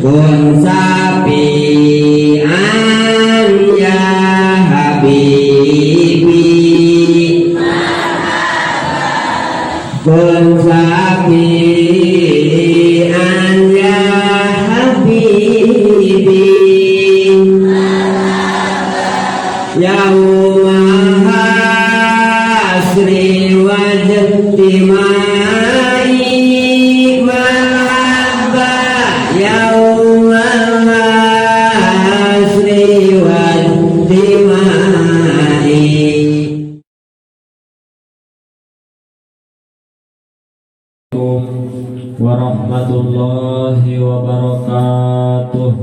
kun safi'an ya habibi kun safi'an ya habibi yauma hasri wajtimai marhaba yauma hasri wajtimai. Warahmatullahi wabarakatuh.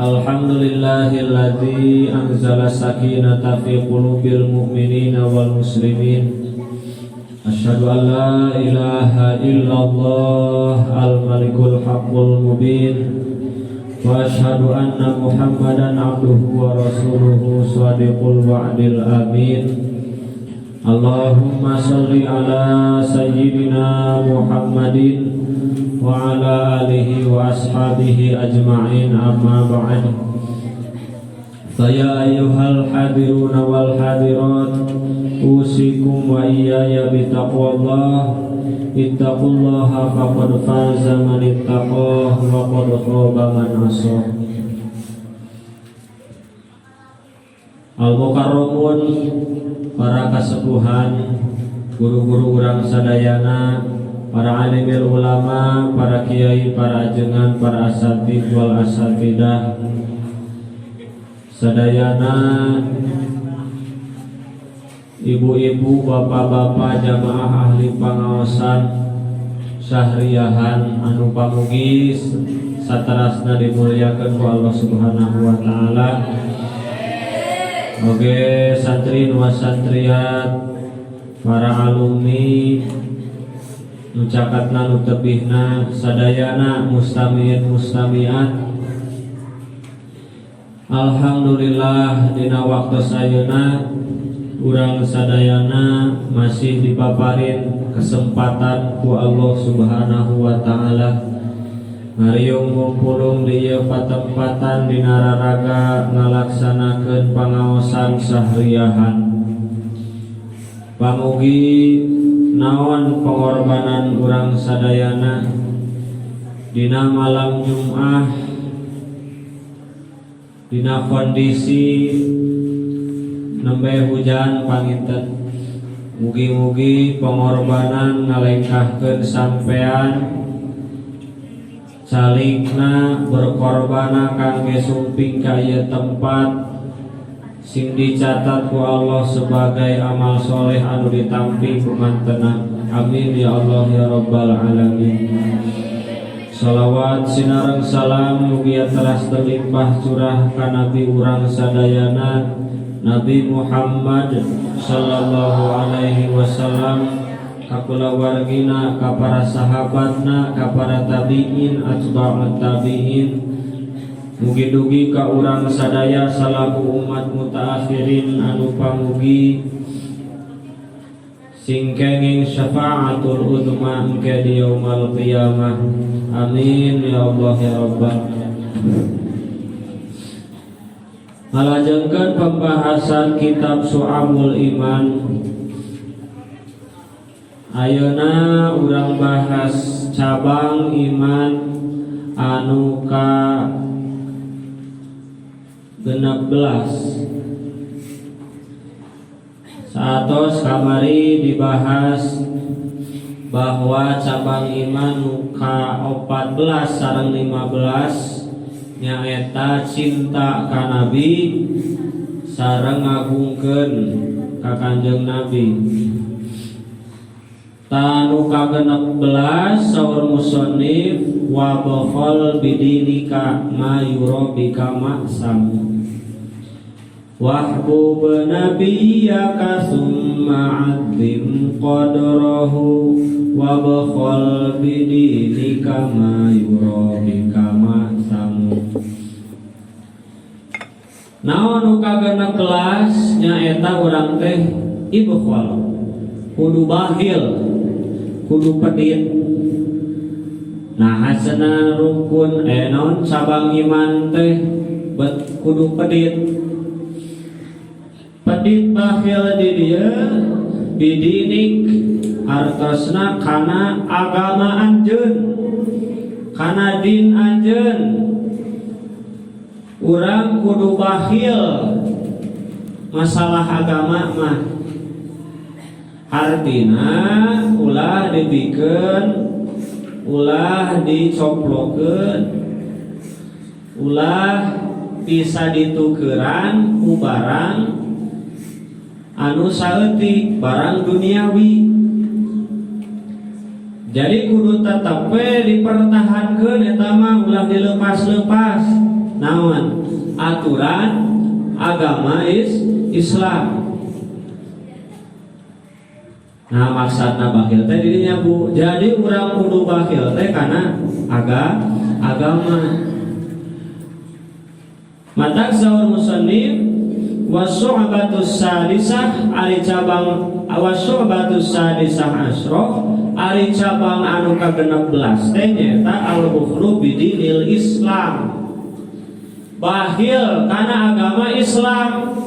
Alhamdulillahilladzi anzala sakinata fi qulubil mu'minina wal muslimin. Asyhadu an la ilaha illallah al-malikul haqqul mubin. Wa asyhadu anna Muhammadan abduhu wa rasuluhu shadiqul wa'dil amin. Allahumma shalli ala sayyidina Muhammadin wa ala alihi wa ashabihi ajma'in, amma ba'd. Saya ayyuhal hadiruna wal hadirat usikum wa iyaya bitaqwallah. Ittaqullaha faqad faza man ittaqah wa qad khaba man asah. Al-mukarramun, para kasepuhan, guru-guru urang sadayana, para alimil ulama, para kiai, para ajengan, para asatid wal asatidah sadayana, ibu-ibu, bapak-bapak, jamaah ahli pangaosan syahriyahan anu pamugi saterasna dimulyakeun ku Allah Subhanahu wa taala. Oge santri wa santriat, para alumni nu cakatna nu tebihna sadayana, mustamiin mustamiat. Alhamdulillah dina waktu sayeuna urang sadayana masih dipaparin kesempatan ku Allah Subhanahu wa taala ngariung ngumpulung di ieu patempatan dina raraga ngalaksanakeun pangaosan sahriyahan. Pamugi naon pengorbanan urang sadayana dina malam Jumat, dina kondisi nembe hujan panginten. Mugi-mugi pengorbanan ngalengkahkeun sampean salikna berkorbana kangge sumping ka ieu tempat sing dicatat ku Allah sebagai amal soleh anu ditampi kumantenna. Amin ya Allah ya rabbal alamin. Salawat sinareng salam mugi teras terlimpah curah ka nabi urang sadayana Nabi Muhammad sallallahu alaihi wasallam, ka kulawargina, ka para sahabatna, ka para tabi'in, atba'ut tabi'in, mugi-dugi ka urang sadaya salaku umat mutaakhirin anu pamugi sing kenging syafaatul udma engke di yaumul qiyamah. Amin ya Allah ya Rabbal. Ngalajengkeun pembahasan kitab Syu'abul Iman. Ayeuna urang bahas cabang iman anu ka 16. Satos kamari dibahas bahwa cabang iman nu ka 14 sareng 15 nyaeta cinta ka Nabi sareng ngagungkeun ka Kanjeng Nabi. Tanu ka 16 saur musannif wa bakhal bidinika ma yurabika ma'sam wahbub nabiyyaka summa adzim qadrahu wa bakhal bidinika ma yurabika ma'sam. Naon nu kagenep kelas nyaeta urang teh ibkhal, kudu bakhil, kudu pedit. Nah hasana rukun naon cabang iman teh kudu pedit. Pedit bakhil di dieu dididik artosna kana agama anjeun, kana din anjeun. Urang kudu bakhil masalah agama mah artina ulah dibikeun, ulah dicoplokeun, ulah bisa ditukeran ku barang anu saeutik, barang duniawi. Jadi kudu tetep dipertahankeun eta mah, ulah dilepas-lepas. Naon aturan agama Islam. Nah maksudna bakhil teh dirinya Bu. Jadi urang kudu bakhil teh kana agama. Matak saur musannif wasyu'batus sadisah ari cabang wasyu'batus sadisah asroh ari cabang anu ka-16 teh nyaeta al-bukhlu bidinil Islam. Bakhil karena agama Islam.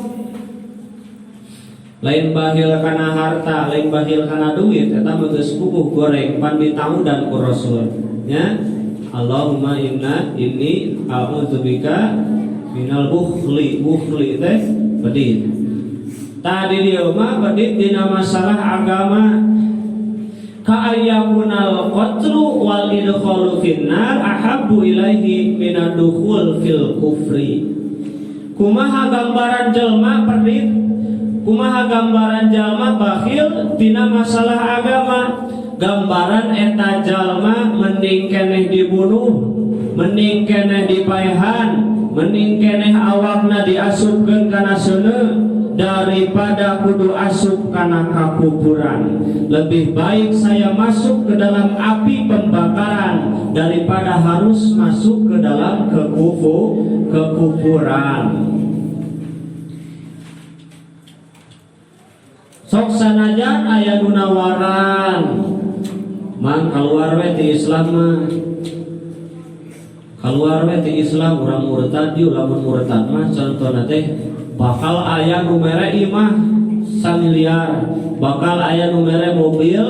Lain bakhil karena harta, lain bakhil karena duit. Eta geus puguh goreng pan ditaudan ku Rasul nya. Allahumma inni a'udzubika minal bukhli. Bukhli teh pedit. Tadi dia mah pedit dina masalah agama. Ka'ayyakunal qatlu wal idkhalu finnar ahabbu ilaihi minad dukhul fil kufri. Kumaha gambaran jelma pedit, kumaha gambaran jalma bakhil tina masalah agama. Gambaran eta jalma mending keneh dibunuh, mending keneh dipaehan, mending keneh awakna diasupkeun kana seuneu daripada kudu asup kana kakuburan. Lebih baik saya masuk ke dalam api pembakaran daripada harus masuk ke dalam kekuburan. Sok sanajan aya nu nawaran mang kaluar we ti Islam mah, kaluar we ti Islam urang murtad ieu lamun murtad mah contona teh bakal aya nu mere imah samiliar, bakal aya nu mere mobil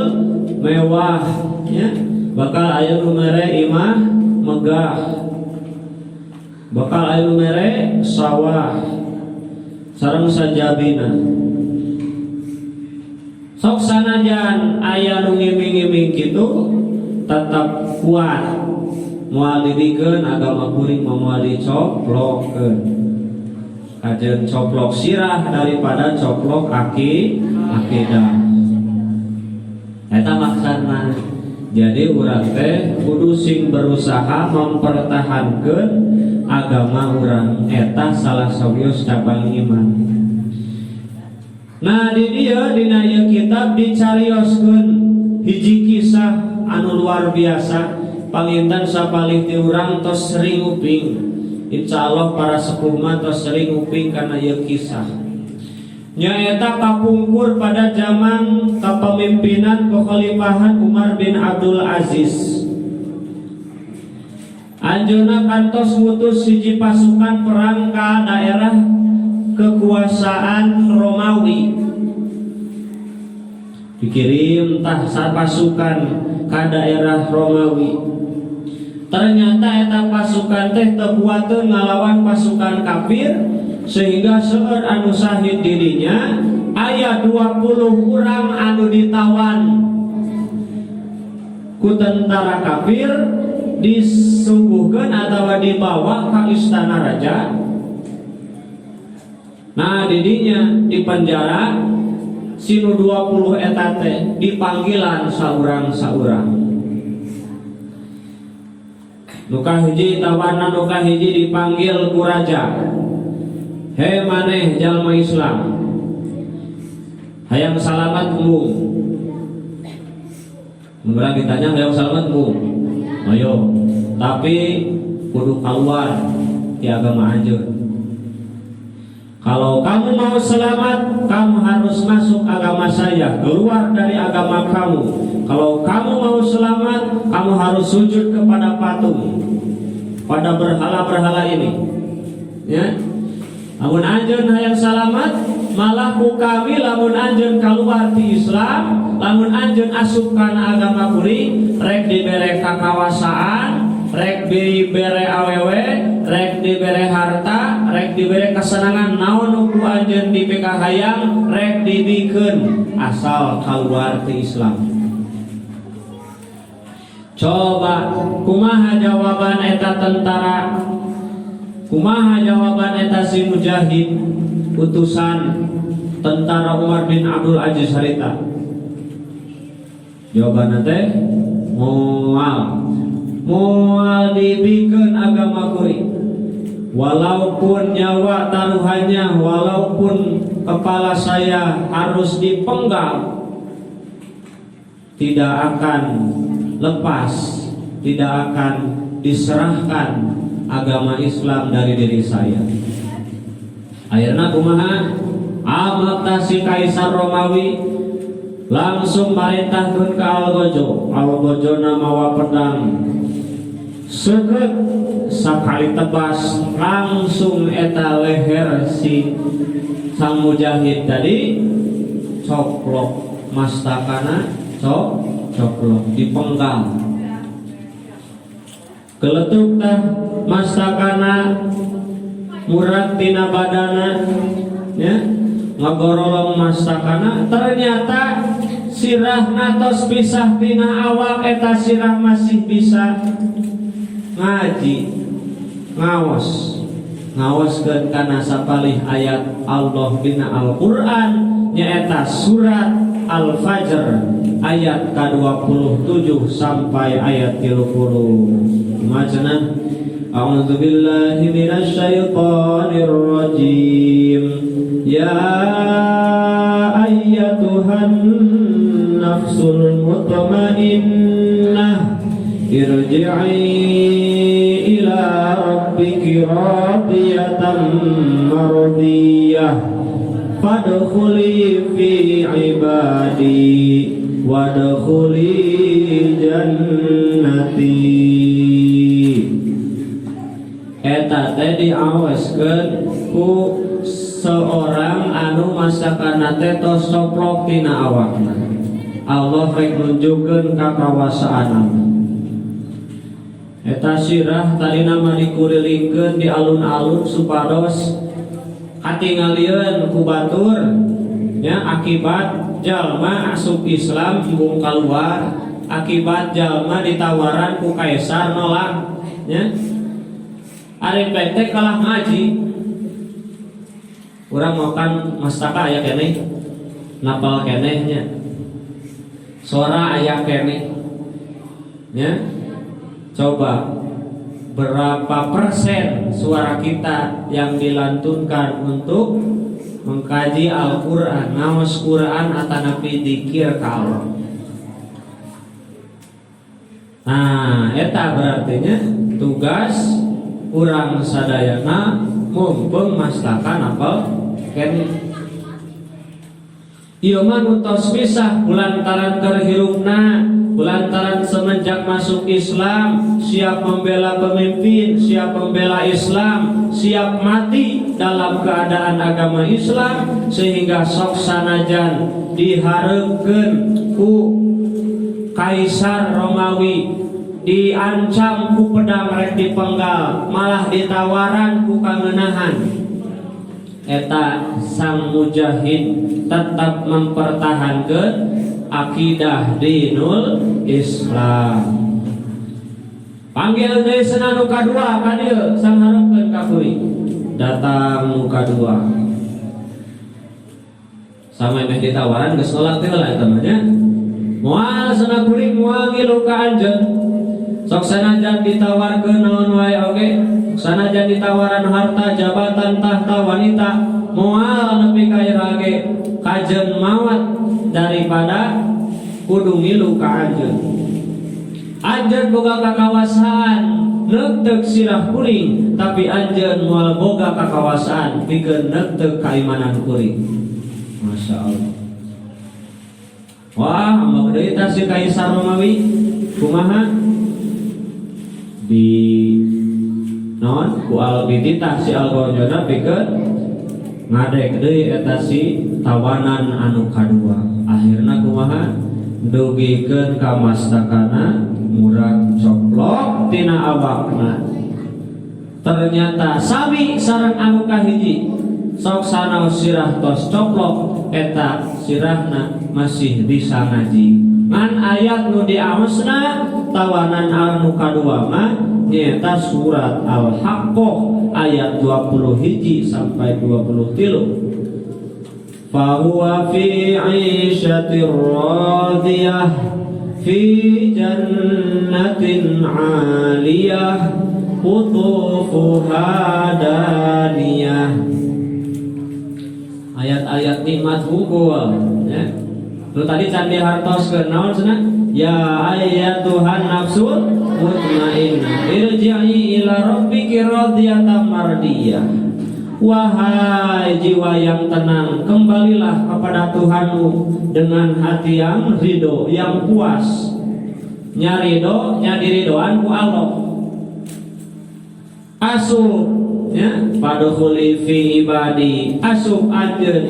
mewah ya, bakal aya nu mere imah megah, bakal aya nu mere sawah sareng sajabina. Sok sanajan aya nu ngiming-ngiming kitu tetap kuat moal didikeun agama kuring moal dicoplokeun. Kajen coplok sirah daripada coplok akidah. Eta maksudna. Jadi urang teh kudu sing berusaha mempertahankeun agama urang. Eta salah sawios cabang iman. Nah di dieu dina ieu kitab dicarioskeun hiji kisah anu luar biasa. Panginten sapalih ti urang tos sering uping. Insyaallah para sepuh mah tos sering uping karena ieu kisah. Nyaeta kapungkur pada zaman kepemimpinan kekhalifahan Umar bin Abdul Aziz. Anjeunna kantos ngutus hiji pasukan perang ka daerah kekuasaan Romawi. Dikirim tah pasukan ka daerah Romawi. Ternyata eta pasukan teh tebuateun ngalawan pasukan kafir sehingga seueur anu sahid dirinya aya 20 urang anu ditawan ku tentara kafir disungguhkeun atawa dibawa ka istana raja. Nah didinya di penjara sinu 20 eta teh dipanggilan saurang-saurang. Nuka hiji tawanan, nuka hiji dipanggil ku raja. He maneh jalma Islam, hayang salamat mung. Mengurang ditanya hayang salamat mung. Ayo, tapi kudu keluar ti agama anjeun. Kalau kamu mau selamat, kamu harus masuk agama saya, keluar dari agama kamu. Kalau kamu mau selamat, kamu harus sujud kepada patung, pada berhala-berhala ini. Ya. Lamun anjeun hayang salamat, malah ku kami lamun anjeun kaluar ti Islam, lamun anjeun asup kana agama kuring, rek dibere kakawasaan, rek dibere awewe, rek dibere harta, rek dibere kesenangan, naon ku anjeun dipika hayang, rek dibikeun asal kaluar ti Islam. Coba kumaha jawaban eta tentara, kumaha jawaban eta si mujahid utusan tentara Umar bin Abdul Aziz harita? Jawaban teh moal dibikeun agama kuring, walaupun nyawa taruhannya, walaupun kepala saya harus dipenggal, tidak akan lepas, tidak akan diserahkan agama Islam dari diri saya. Akhirna kumaha? Amat si Kaisar Romawi langsung marintahkeun ka Algojo. Algojo mawa pedang, seukeut sakali tebas langsung eta leher si sang mujahid tadi coplok, mastakana coplok, dipenggal. Keletuk tah mastakana murad tina badana, ya, ngagorolong mastakana, ternyata sirahna tos pisah tina awak, eta sirah masih bisa ngaji, ngawoskeun kana sapalih ayat Allah dina Al-Qur'an, nyaeta surat Al-Fajr ayat ke-27 sampai ayat 30. Macana A'udzu billahi minasy syaithanir rajim. Ya ayyatuhan nafsul mutmainnah irji'i ila rabbiki radiyatan mardiyah fadkhuli fi ibadi wadkhuli jannati. Eta teh diaweskeun ku seorang anu masakana teh tos coplok tina awakna. Allah rek nunjukkeun kakawasaanna. Eta sirah tadi nama dikurilingkeun di alun-alun supados katingalieun ku batur, ya, akibat jalma asup Islam embung kaluar, akibat jalma ditawaran ku kaisar nolak, ya. Ari pete kalah ngaji, urang makan mastaka aya keneh, napal kenehnya, suara aya keneh, ya. Coba berapa persen suara kita yang dilantunkan untuk mengkaji Al-Quran, ngaos Quran atanapi dzikir ka Allah. Nah, eta berartinya tugas urang sadayana mumpung mastakan apal keneh. Ieu mah nutos pisah kulantaran kerhirupna, kulantaran semenjak masuk Islam siap membela pemimpin, siap membela Islam, siap mati dalam keadaan agama Islam, sehingga sok sanajan dihareukeun ku Kaisar Romawi, diancam ku pedang rek dipenggal, malah ditawaran ku kangeunahan, eta sang mujahid tetap mempertahankan akidah dinul Islam. Panggil deui seunah nu kadua ka dieu sang hareupeun ka kuring. Datang nu kadua. Sampai meh ditawaran geus nolak teh lah eta mah nya. Moal seunah kuring moal ngilu ka anjeun. Sok sanajan ditawarkeun naon wae oge, sanajan ditawaran harta, jabatan, tahta, wanita, moal nepi ka ira ge kajeun mawat daripada kudu ngilu ka anjeun. Anjeun boga kakawasaan neuteu sirah kuring tapi anjeun moal boga kakawasaan pikeun neuteu kaimanan kuring. Masya Allah. Wah, ambak deui tah si Kaisar Romawi kumaha di non ku albititah si algorjona pikeun ngadek deui eta si tawanan anu kadua. Akhirna kumaha dugikeun ka mastakana murag coplok tina awakna. Ternyata sami sareng anu kahiji sok sanaos sirah tos coplok eta sirahna masih bisa ngaji. Ngan ayat nu diaosna tawanan anu kadua mah nyaeta surat Al-Haqqah ayat 21 sampai 23. Fahuwa fi 'isyatir radiyah fi jannatin 'aliyah qutufuha daniyah. Ayat-ayat nikmat hukul ya. Lu tadi candi hartos ke naon cenah? Ya ayyatuhan nafsul mutmainnah irji'i ila rabbiki radiyatan mardiyah. Wahai jiwa yang tenang, kembalilah kepada Tuhanmu dengan hati yang ridho, yang puas. Nyarido, nyadiridoan ku Allah. Asup ya, padkhuli fi ibadi, asup anjeun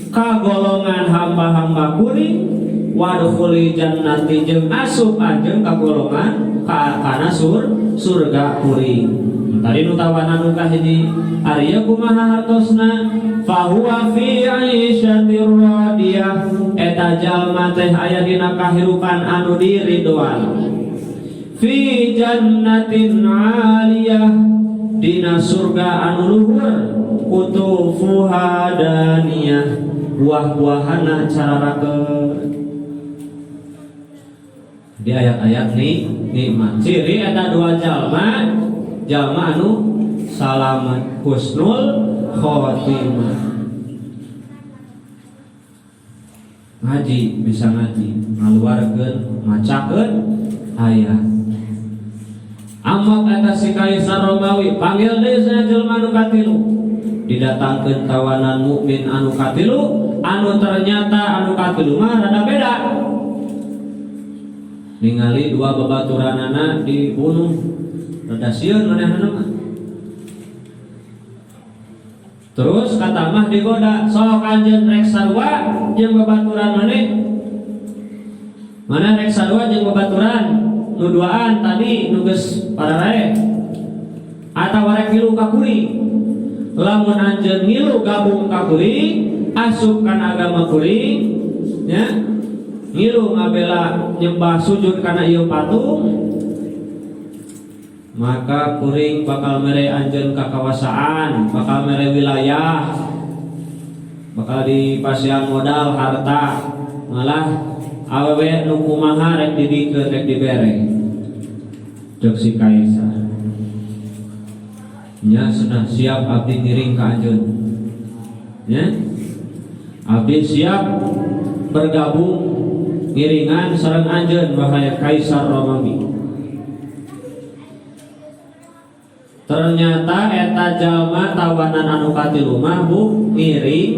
ka golongan hamba-hamba kuring, wadkhuli jannati jeung asup anjeun ka golongan kana surga kuring. Tadi nu tawanan nu kahiji arieu kumaha hartosna fahuwa fi 'isyatir radiyah eta jalma teh aya dina kahirupan anu diridhoan fi jannatin 'aliyah dina surga anu luhur qutufuha daniyah buah-buahanna cararakeun. Di ayat-ayat nikmat ciri eta dua jalma anu salamat husnul khotimah. Ngaji bisa ngaji, ngaluarkeun, macakeun ayat. Amak eta si Kaisar Romawi panggil deui sana jelema anu katilu. Didatangkeun tawanan mukmin anu katilu, anu ternyata anu katilu mah rada beda. Ningali dua babaturanana dibunuh. Rada sieun manehna mah. Terus kata mah digoda, sok anjeun rek sarua jeung babaturan maneh. Mana rek sarua jeung babaturan nu duaan tadi nu geus pararae. Atawa rek ngilu ka kuring. Lamun anjeun ngilu gabung ka kuring, asup kana agama kuring, nya. Ngilu ngabela nyembah sujud kana ieu patung. Maka kuring bakal mere anjeun kakawasaan, bakal mere wilayah, bakal dipasihan modal harta, malah awewe nu kumaha rek didikeun rek dibere. Ceuk si Kaisar nya cenah siap abdi ngiring ka anjeun nya, abdi siap bergabung ngiringan sareng anjeun wahai Kaisar Romawi. Ternyata eta jalma tawanan anu katilu mah bu ngiring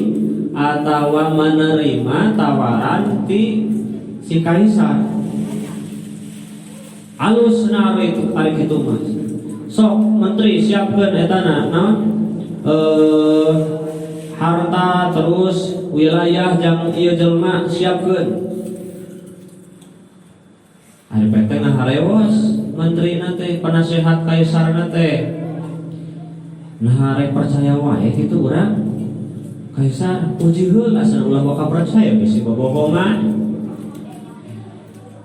atawa menerima tawaran ti si Kaisar. Alusna itu ari kitu mah. Sok menteri siapkeun etana naon? Harta terus wilayah jang ieu jelma siapkeun. Ari PT nah harewos menteri nate penasehat Kaisar nate. Nah rek percaya wae kitu urang Kaisar uji heula asal ulah boga percaya bisi bobohongan.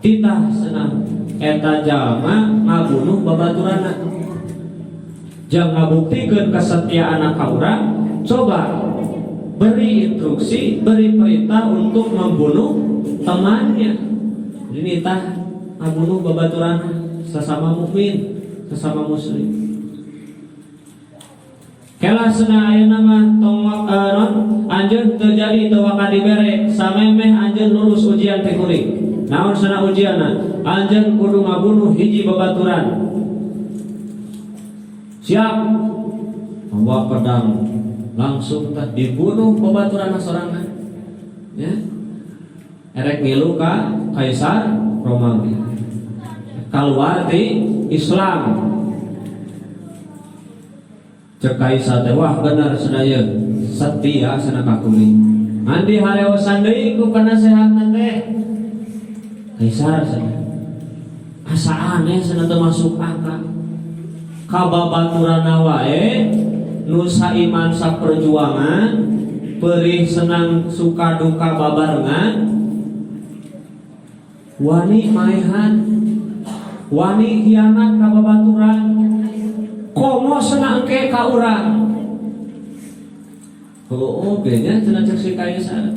Titah senang eta jalma ngabunuh babaturanna. Jang ngabuktikeun kesetiaan ka urang, coba beri instruksi, beri perintah untuk membunuh temannya. Ini tah ngabunuh babaturanna sesama mukmin, sesama muslim. Kela cenah ayeuna mah tong anjeun teu jadi teu waka dibere samemeh anjeun lulus ujian teh kuring. Naon cenah ujianna? Anjeun kudu ngabunuh hiji babaturan. siap bawa pedang langsung dibunuh babaturan sorangan ya erek ngilu ka Kaisar Romawi keluar di Islam cek Kaisar teh wah bener sadaya setia sana kakuli andi hareosan deui ku penasehatna teh Kaisar sana asa aneh sana teu masuk akal kababaturan wae nu saiman saperjuangan perih senang suka duka babarengan wani maehan wani hianat kababaturan komo senang ke ka urang oh benya cenah cek si Kaisar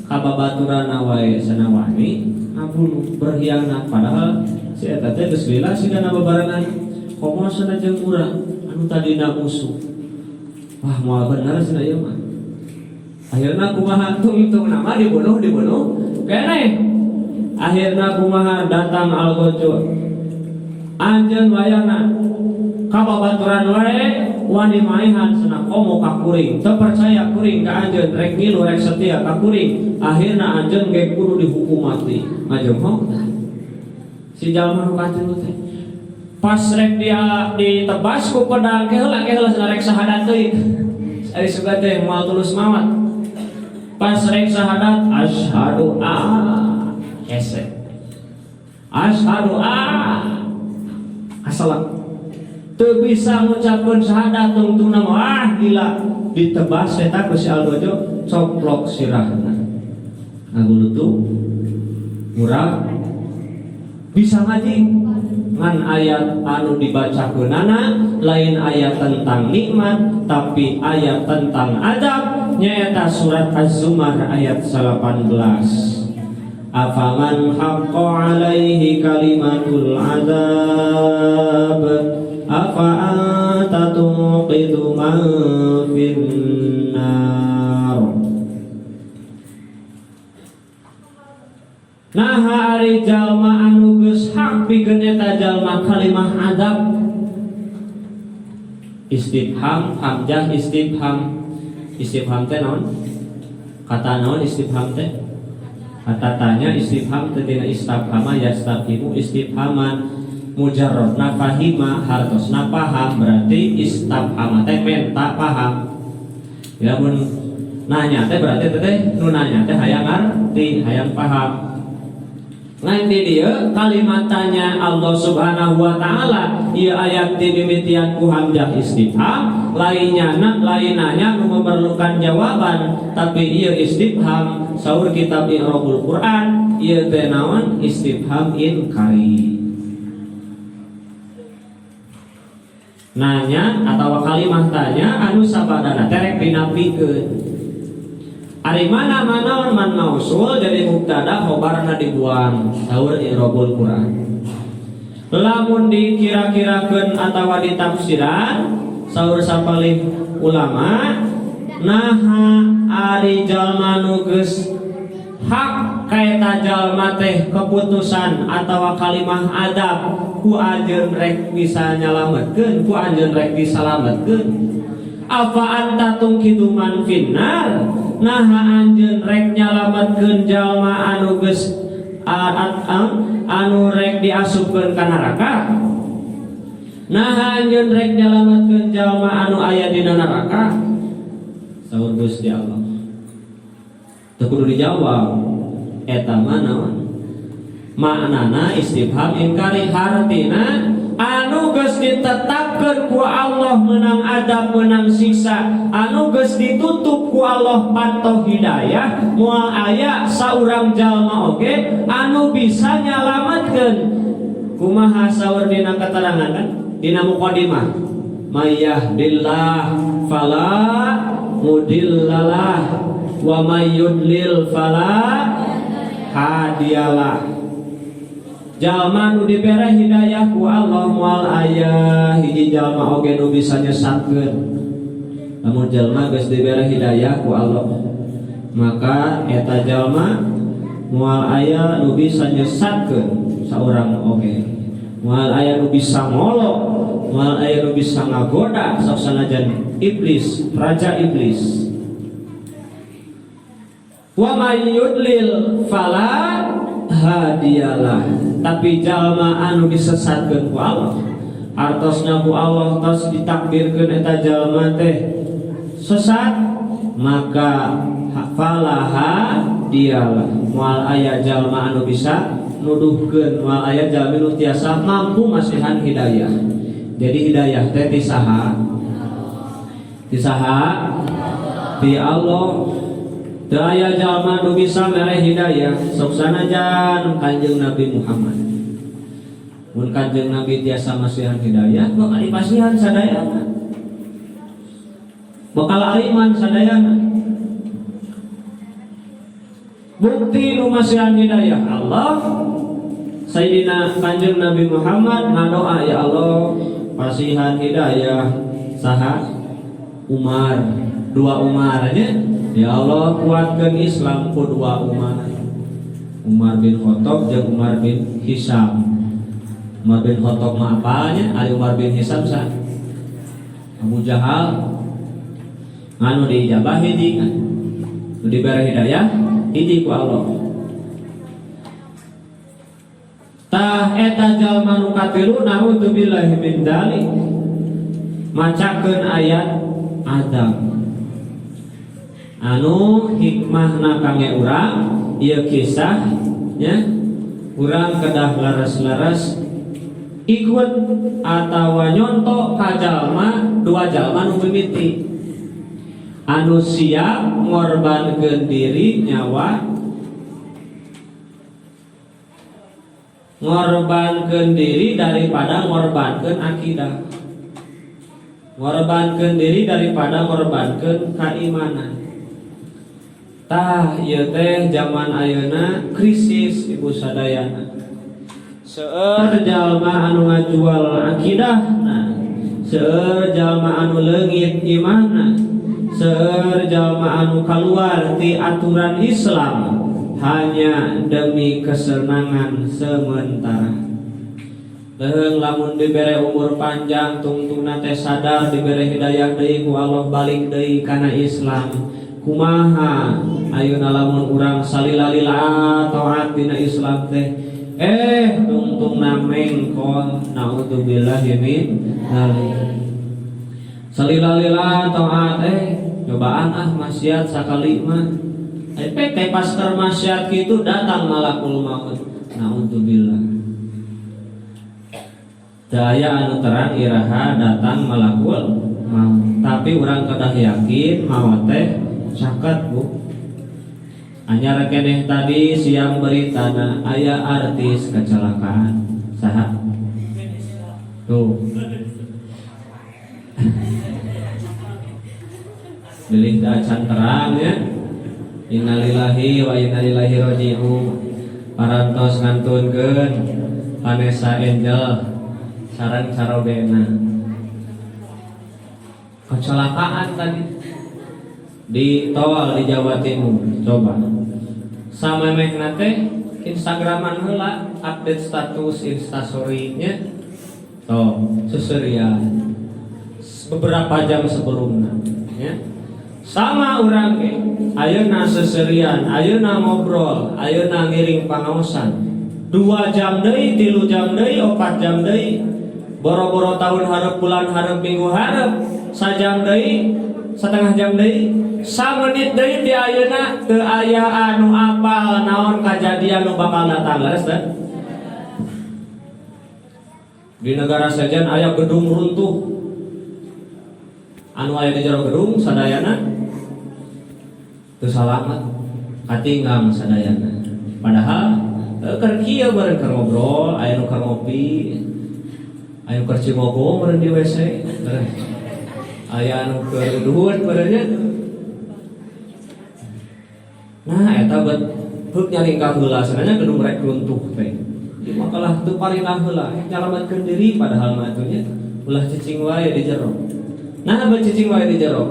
kababaturan wae sana wani ngabunuh berkhianat padahal si eta teh geus lila sigana babarengan komo sana jeung urang anu tadina musuh wah moal bener cenah ieu mah akhirna kumaha tungtung nama dibunuh keneh akhirna kumaha datang algojo anjeun wayahna kababaturan wae wani maehan cenah komo ka kuring teu percaya kuring ka anjeun rek ngilu rek setia ka kuring akhirna anjeun ge kudu dihukum mati ngajeumong si jalma nu kanceun teh pas rek dia ditebas ku pedang keheula rek sahadat teuing ari suga teh moal tulus mawat pas rek sahadat asyhadu asyhadu asalam teu bisa ngucapkeun syahadat tungtungna wah gila ditebas eta ku si algojo coplok sirahna ngagulutung murah bisa ngaji ngan ayat anu dibacakeunana lain ayat tentang nikmat tapi ayat tentang adab nyaeta surat Az-Zumar ayat 18 afaman haqqa alaihi kalimatul adab afa anta tuqidu man finnar nah ari jalma anu geus hak pikeun eta jalma kalimah adab istifham hamzah istifham teh naon kata naon istifham teh kata tanya istifham teh tina istafhama yastafhimu istifhaman mujarrad nafahima hartosna paham berarti istafhama teh menta paham ya mun nanya teh berarti teh nu nanya teh hayang ngarti hayang paham. Lain di dia kalimat tanya Allah Subhanahu wa taala ieu ayat dimimitian ku hamzah istifham lainanya memerlukan jawaban tapi ieu istifham saur kitab I'rabul Quran ieu teh naon istifham inkari nanya atau kalimat tanya anu sabadana terek pinapikeun ari mana manaon man mausul jadi mubtada khobarna dibuang saur I'rabul Quran lamun dikira-kirakeun atawa ditafsiran saur sapalih ulama naha ari jalma nu geus hak kaeta jalma teh keputusan atawa kalimah adab ku anjeun rek bisa nyalametkeun ku anjeun rek disalametkeun apa anta tungkidu man finnar naha anjeun rek nyalametkeun jalma anu geus anu rek diasupkeun ka neraka naha anjeun rek nyalametkeun jalma anu aya dina neraka saur Gusti Allah teu kudu dijawab eta mah naon maknana istifham inkari hartina anu geus ditetapkeun ku Allah menang adab menang siksa anu geus ditutup ku Allah patoh hidayah moal aya saurang jalma oge anu bisa nyalametkeun kumaha saur dina keterangan kan dina muqaddimah mayahdillah fala mudillalah wa may yudlil fala hadiyalah jalma nu dibere hidayah ku Allah moal aya hiji jalma oge nu bisa nyesatkeun lamun jalma geus dibere hidayah ku Allah maka eta jalma moal aya nu bisa nyesatkeun saurang oge moal aya nu bisa ngolok moal aya nu bisa ngagoda sok sanajan iblis, raja iblis. Wa may yudlil fala hadiyalah. Tapi jalma anu disesatkeun ku Allah, artosna ku Allah tos ditakdirkeun eta jalma teh sesat, maka falaha dialah. Moal aya jalma anu bisa nuduhkeun, moal aya jalma nu tiasa mampu masihan hidayah. Jadi hidayah teh ti saha? Ti saha? Ti Allah. Teu aya jalma nu bisa mere hidayah sok sanajan Kanjeng Nabi Muhammad. Mun Kanjeng Nabi tiasa masihan hidayah, bakal dipasihan sadayana. Bakal aliman sadayana. Bukti nu masihan hidayah Allah, Sayyidina Kanjeng Nabi Muhammad ngadoa, ya Allah pasihan hidayah saha? Umar, dua Umar aja. Ya Allah kuatkan Islam ku dua Umar, Umar bin Khattab jeung Umar bin Hisam. Umar bin Khattab mah apanya? Ali Umar bin Hisam sa? Abu Jahal. Nganu diijabah hiji kan? Nu dibere hidayah hiji ku Allah. Tah eta jalma nu katilu naudzubillahi min dzalik macakeun ayat Adam. Anu hikmahna kangge urang ieu kisah nya urang kedah laras-laras ikut atawa nyontok ka jalma, dua jalma nu mimiti anu siap ngorbankeun diri nyawa, ngorbankeun diri daripada ngorbankeun akidah, ngorbankeun diri daripada ngorbankeun keimanan. Tah ieu teh zaman ayeuna krisis ibu sadayana. Seueur jalma anu ngajual akidahna, seueur jalma anu leungit imanna, seueur jalma anu kaluar ti aturan Islam hanya demi kesenangan sementara. Leung lamun dibere umur panjang tungtungna teh sadar dibere hidayah deui ku Allah balik deui kana Islam. Kumaha ayeuna lamun urang salila-lila taat dina Islam teh tungtungna mengkon naudzubillahi min dzalik. Salila-lila taat cobaan maksiat sakali mah teh pas keur maksiat kitu datang malakul maut. Naudzubillah. Daya anu terang iraha datang malakul maut. Tapi urang kedah yakin maut teh caket bu. Anyar keneh tadi siang beritana aya artis kecelakaan saha tuh bilih da acan terang ya. Innalillahi wa inna ilaihi raji'un. Parantos ngantunkeun Vanessa Angel sareng carobena kecelakaan tadi di tol di Jawa Timur. Coba samemehna teh Instagraman heula update status instastory-nya seserian beberapa jam sebelumnya ya. Sama urang ge ayeuna seserian, ayeuna ngobrol, ayeuna ngiring pangaosan 2 jam deui, 3 jam deui, 4 jam deui, boro-boro tahun hareup, bulan hareup, minggu hareup, sajam deui, setengah jam deui, samenit deui ti ayeuna teu aya anu apal naon kajadian nu bakal datang leres teh. Di negara sejen aya gedung runtuh, anu aya di jero gedung sadayana teu salamet, katinggal sadayana. Padahal keur kieu bareng keur ngobrol, aya nu keur ngopi, aya nu keur cimogo bareng di WC, aya anu keur duhut barengnya. Nah eta bet heuk nyalingkah heula sebenarnya gedung rek runtuh teh. Ieu makalah teu parinah heula nyalametkeun diri padahal mah atunya ulah cicing wae di jero. Nah bet cicing wae di jero.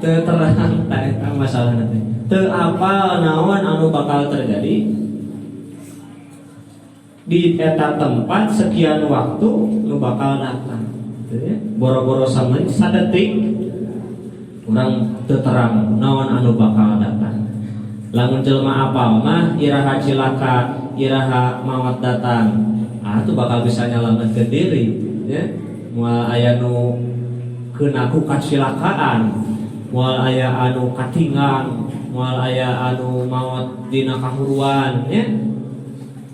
Teu terang tah eta masalahna teh. Teu apal naon anu bakal terjadi di eta tempat sekian waktu nu bakal datang. boro-boro samen sadetik urang teu terang naon anu bakal datang. Lamun jelema apal mah iraha cilaka, iraha maut datang, itu bakal bisa nyalametkeun diri ya. Moal aya nu keuna ku kacilakaan, moal aya anu katingang, moal aya anu maot dina kahuruan ya.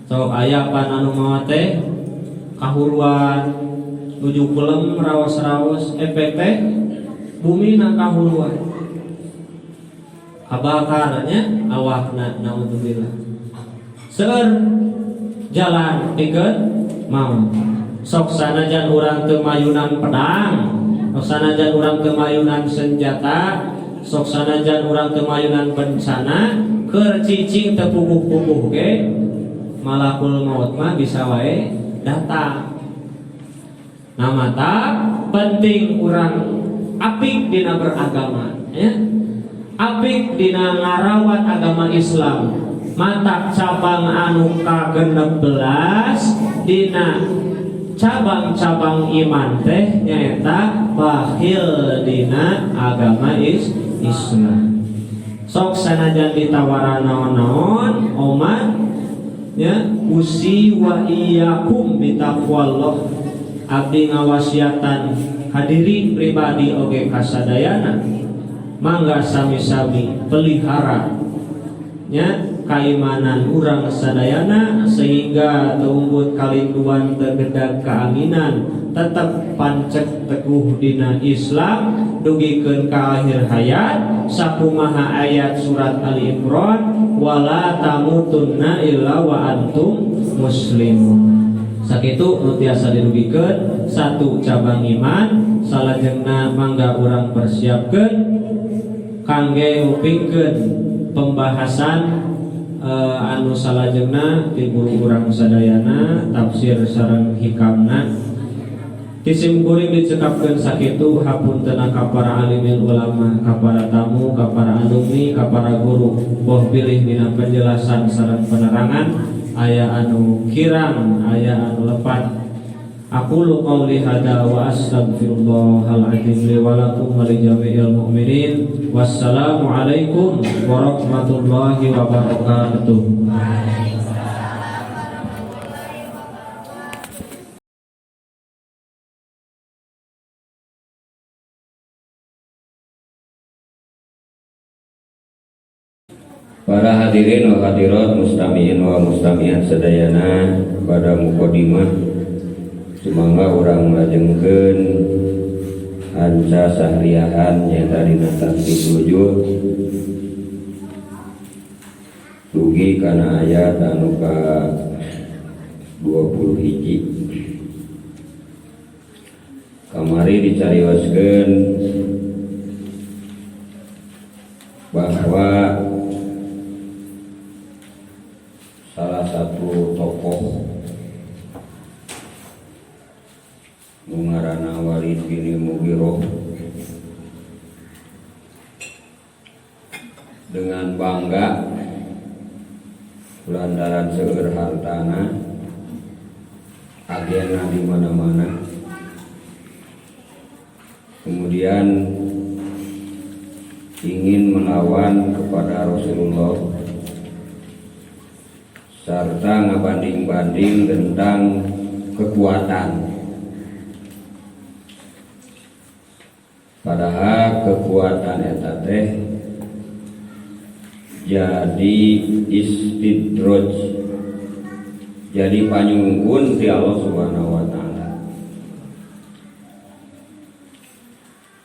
Sok aya pan anu maot teh kahuruan nuju kelem raos-raos efek teh bumina kahuruan. Kabakarnya awakna naudzubillah. Seueur jalan pikeun maut. Sok sanajan urang teu mayunan pedang, sok sanajan urang teu mayunan senjata, sok sanajan urang teu mayunan bencana, keur cicing teu puguh-puguh ge, malakul maut mah bisa wae datang. Namata penting urang apik dina beragama ya. Apik dina ngarawat agama Islam. Mata cabang anu ka-16 dina cabang-cabang iman teh nyaeta bakhil dina agama Islam. Sok sanajan ditawaran naon-naon omat ya usi wa iyyakum bitaqwallah. Abdi ngawasiatan hadirin pribadi oge kasadayana mangga sami-sami pelihara nya kaimanan urang sadayana sehingga teumbut kalinduan tegedag keaminan tetap pancek teguh dina Islam dugikeun ka akhir hayat sakumaha ayat surat Ali Imran wala tamutunna illa wa antum muslimun. Sakitu nu tiasa dirugikeun satu cabang iman salajengna mangga urang persiapkeun kangge ngupikeun pembahasan anu salajengna ti guru urang sadayana tafsir sareng hikamna. Tisim kuring dicekapkeun sakitu hapuntenna ka para alimil ulama, ka para tamu, ka para alumni, ka para guru. Boh pilih dina penjelasan sareng penerangan aya anu kirang, aya anu lepat. Aqulu qouli hada wa astaghfirullahal azim li wa lakum wa li jami'il mu'minin. Wassalamu alaikum warahmatullahi wabarakatuh. Para hadirin wa hadirat mustami'in wa mustami'at sadayana pada muqaddimah sumangga urang ngajengkeun anca sahriahan nyaeta dina tartib wujud dugi kana ayat anu ka 21 kamari dicarioskeun bahwa salah satu tokoh ngaranna Walid bin Mughirah dengan bangga lantaran seueur hartana agena di mana-mana, kemudian ingin melawan kepada Rasulullah serta ngabanding-banding tentang kekuatan. Padahal kekuatan eta teh jadi istidraj, jadi panyungkun ti Allah Subhanahu wa taala.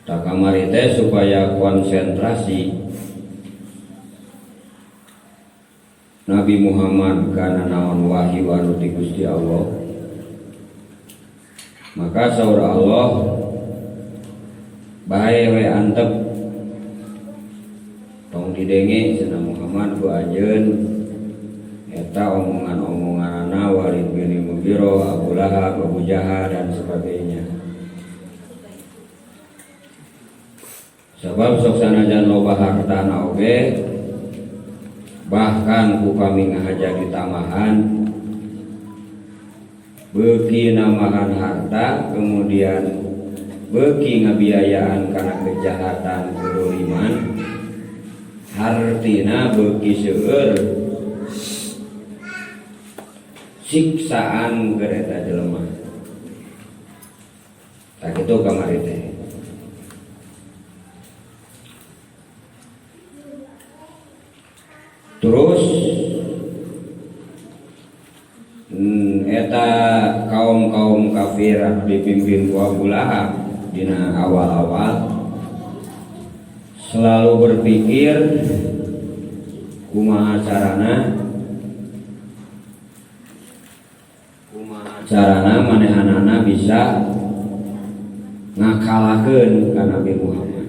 Tak kamari teh supaya konsentrasi Nabi Muhammad kana naon wahyu anu ti Gusti Allah. Maka saur Allah bae we antep tong didenge cenah Muhammad ku anjeun eta omongan-omonganna Walid bin Mughirah, Abu Lahab, Abu Jahal dan sebagainya. Sebab sok sanajan loba hartana oge bahkan ku kami ngahaja di tamahan beuki namahan harta kemudian beuki ngabiayaan kana kejahatan kedoliman hartina beuki seueur siksaan gereta jelema. Tak itu kamari teh. Terus eta kaum kafir dipimpin ku Abu Lahab dina awal-awal selalu berpikir kumaha carana manehanana bisa ngakalahkeun ka Nabi Muhammad.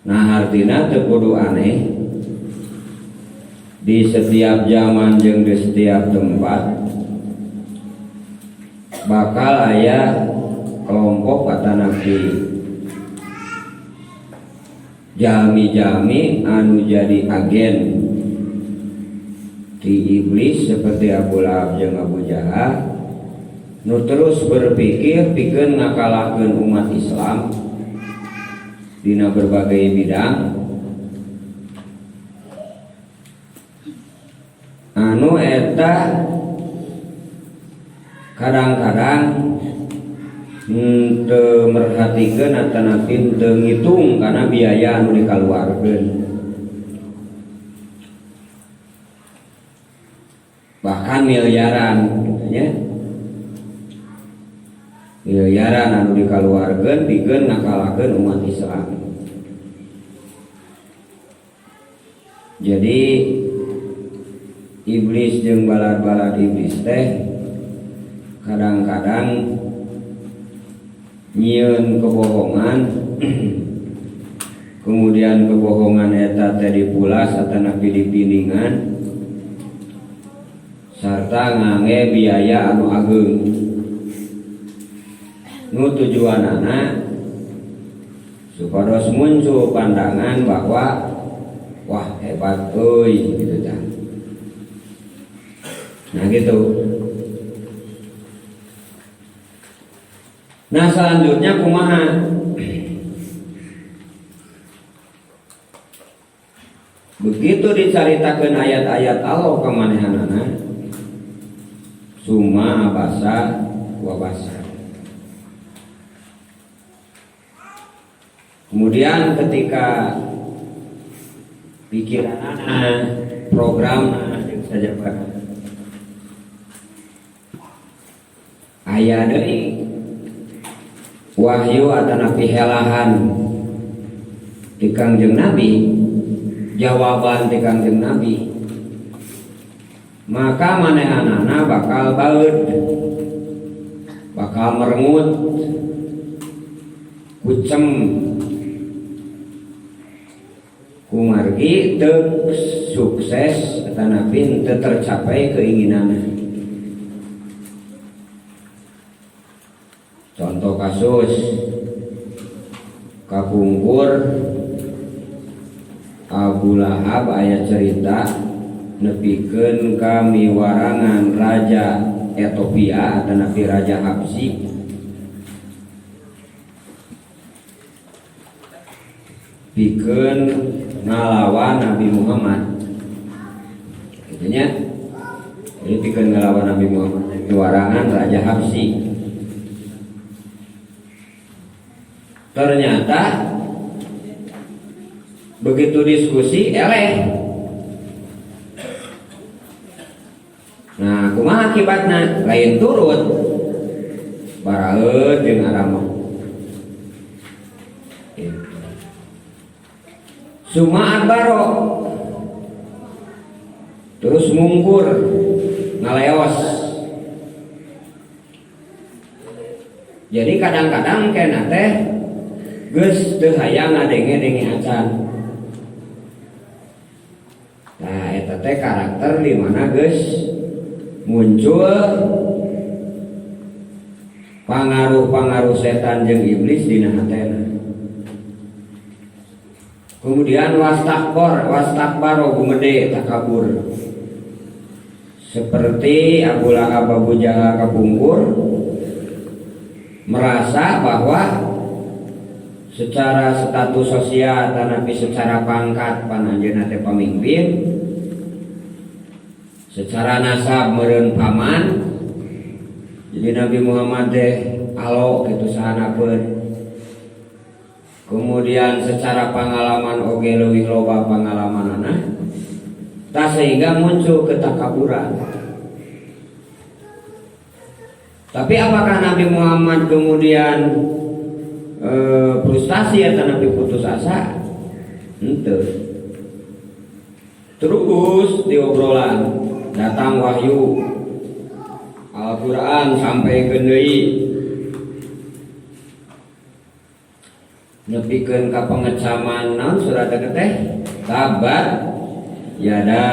Nah artina teu kudu aneh di setiap zaman jeung di setiap tempat bakal aya kelompok kata Nabi jami-jami anu jadi agen di iblis seperti Abu Lahab jeung Abu Jahal nu terus berpikir pikeun ngakalahkeun umat Islam dina berbagai bidang anu eta kadang-kadang teu merhatikeun atanapi teu ngitung kana biaya anu dikaluarkeun, bahkan miliaran ya. Miliaran anu dikaluarkeun pikeun ngakalahkeun umat Islam. Jadi iblis jeung balad-balad iblis teh kadang-kadang nyieun kebohongan kemudian kebohongan eta teh dipulas atanapi dipindingan sarta ngangge biaya anu ageung nu tujuanana supados muncul pandangan bahwa wah hebat euy gitu kan. Nah gitu. Nah selanjutnya kumaha? Begitu dicaritakeun ayat-ayat Allah ka manehanana summa abasa wa basa. Kemudian ketika pikiran program saja Pak aya deui wahyu atanapi helahan di Kangjeng Nabi, jawaban di Kangjeng Nabi, maka manehanana bakal baeud, bakal merengut, kucem, kumargi teu sukses atanapi teu tercapai keinginanna. Contoh kasus kapungkur Abu Lahab aya cerita nepikeun ka miwarangan raja Ethiopia atanapi raja Habsyi pikeun ngalawan Nabi Muhammad gitunya. Jadi pikeun ngalawan Nabi Muhammad miwarangan raja Habsyi. Ternyata begitu diskusi eleh. Nah, kumaha akibatna? Lain turut baraeud jeung arama. Sumaat baro terus mungkur ngaleos. Jadi kadang-kadang kena teh geus teu hayang ngadenge-denge acan. Nah, eta teh karakter di mana geus muncul pangaruh-pangaruh setan jeung iblis dina hatena. Kemudian wastakbaro gumede takabur. Seperti Abu Lahab Abu Jahal kapungkur merasa bahwa secara status sosial tanapi secara pangkat pananjeunna teh pamimpin, secara nasab meureun paman, jadi Nabi Muhammad teh alo kitu sahanapeun. Kemudian secara pengalaman oge leuwih loba pengalamanana, tah sehingga muncul ketakaburan. Tapi apakah Nabi Muhammad kemudian frustasi atau Nabi putus asa? Henteu. Terus diobrolan, datang wahyu Al-Quran sampai deui nepikeun ka pengecaman naon surat teh tabat yada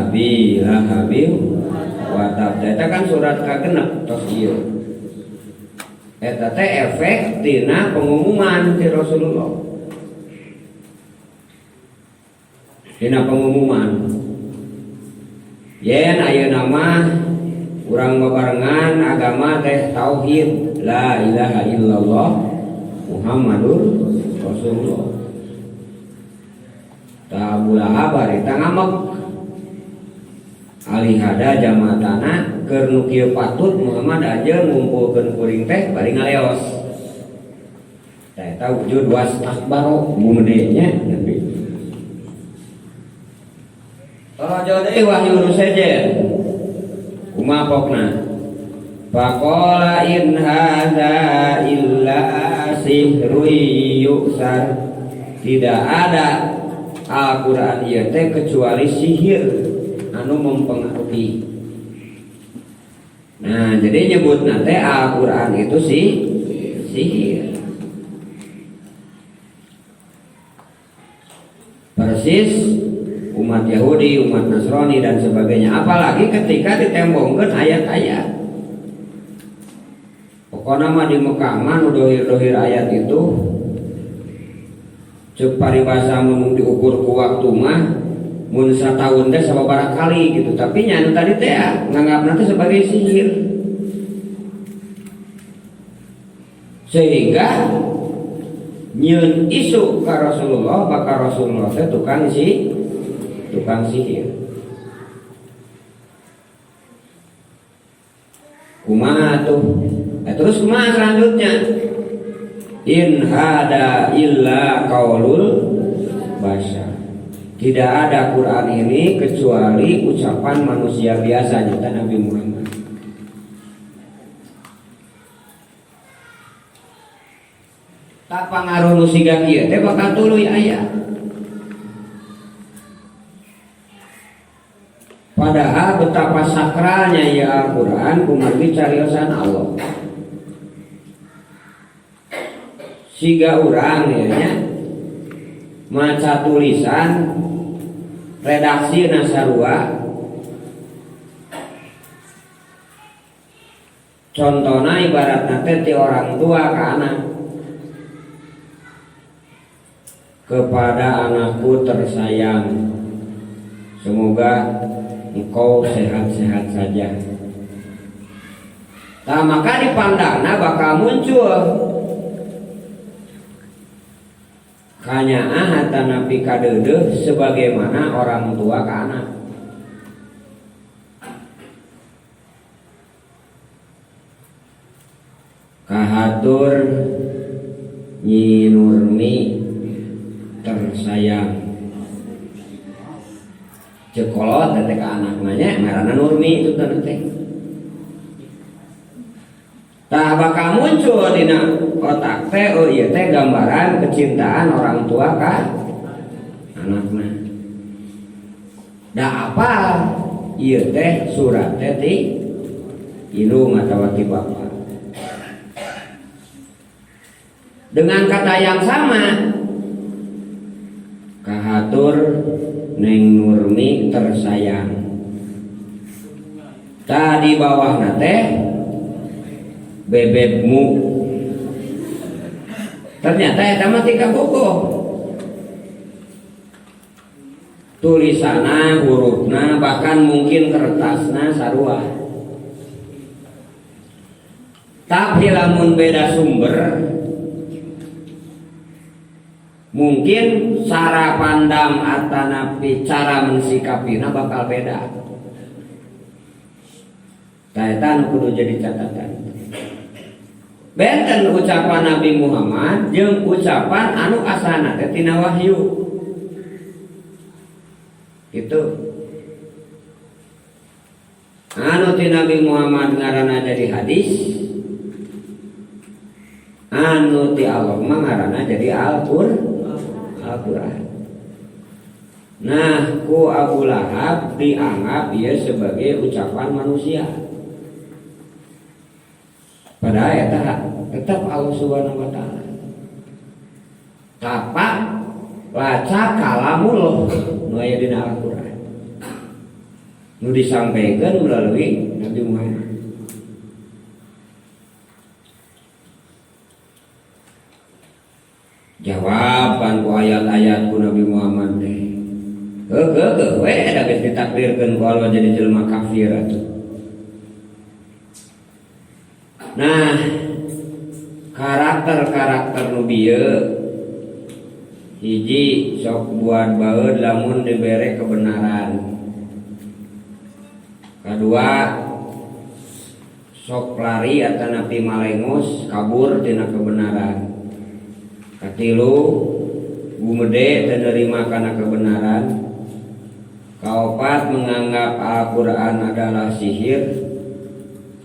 abi lahabin wa tab. Eta kan surat kagenep tos ieu. Eta teh efek tina pengumuman ti Rasulullah. Tina pengumuman. Yen ayeuna mah urang babarengan agama teh tauhid, la ilaha illallah Muhammadur Rasulullah. Ta Abu Lahab harita ngamek. Alihada jamatana keur nu kieu patut Muhammad aja ngumpulkeun kuring teh bari ngaleos. Tah eta wujud wastakbaro mumedenya Nabi. Taraja deui wahyu nu sejen. Kumaha pokna? Faqala in hadza illa sihrun yusar. Tidak ada Al-Qur'an ieu teh kecuali sihir anu mempengaruhi. Nah, jadi nyebut nate Al-Quran itu sihir. Persis umat Yahudi, umat Nasrani dan sebagainya. Apalagi ketika ditembongkeun ayat-ayat. Pokoknya mah di Mekah mah dohir-dohir ayat itu ceuk paribasa mun diukur ku waktu mah mun satahun teh sababaraha kali gitu, tapi nya anu tadi teh nganggapna teh sebagai sihir. Sehingga nyieun isu ka Rasulullah, bakal Rasulullah teh tukang sihir. Kumaha tuh? Terus kumaha selanjutnya? In hada illa qaulul bashar. Tidak ada Quran ini kecuali ucapan manusia biasa, nyata Nabi Muhammad. Tak pangaruh nu siga kieu teh bakal tuluy aya. Padahal betapa sakralnya ya Al-Quran kumargi cariosan Allah. Siga urang nya maca tulisan redaksi nasarua, contohnya ibarat nanti ti orang tua ke anak, kepada anakku tersayang, semoga engkau sehat-sehat saja. Nah, maka dipandangna bakal muncul kanyaan hata nabi kadeudeuk sebagaimana orang tua ke anak. Kahatur Nyi Nurmi tersayang cekolot teh ka anakna ngaranna Nurmi itu teh. Tah bakal muncul dina otak teh oh ieu teh gambaran kecintaan orang tua ka anakna. Da apa ieu teh surat teh ti indung atawa ti bapa. Dengan kata yang sama, kahatur Neng Nurmi tersayang. Tadi bawahna teh bebekmu. Ternyata eta mah tika buku. Tulisana, hurufna, bahkan mungkin kertasna sarua. Tapi lamun beda sumber, mungkin cara pandang atanapi cara mensikapina bakal beda. Taetan kudu jadi catatan. Benten ucapan Nabi Muhammad jeung ucapan anu asalna teh tina wahyu. Gitu. Anu ti Nabi Muhammad ngaranna jadi hadis, anu ti Allah mah ngaranna jadi Al-Qur'an. Nah, ku Abu Lahab dianggap ia sebagai ucapan manusia. Padahal eta tetap Allah Subhanahu wa taala. Tapak laca kalamullah nu aya dina Al-Qur'an. Nu disampaikan melalui Nabi Muhammad. Jawaban ku ayat-ayat ku Nabi Muhammad teh. Heuh we da geus ditakdirkeun ku Allah jadi jelema kafir atuh. Nah, karakter-karakter nu bieu hiji sok buat baeud lamun dibere kebenaran. Kedua, sok lari atanapi malengos kabur tina kebenaran. Katilu, gumede teu nerima kana kebenaran. Kaopat menganggap Al-Qur'an adalah sihir.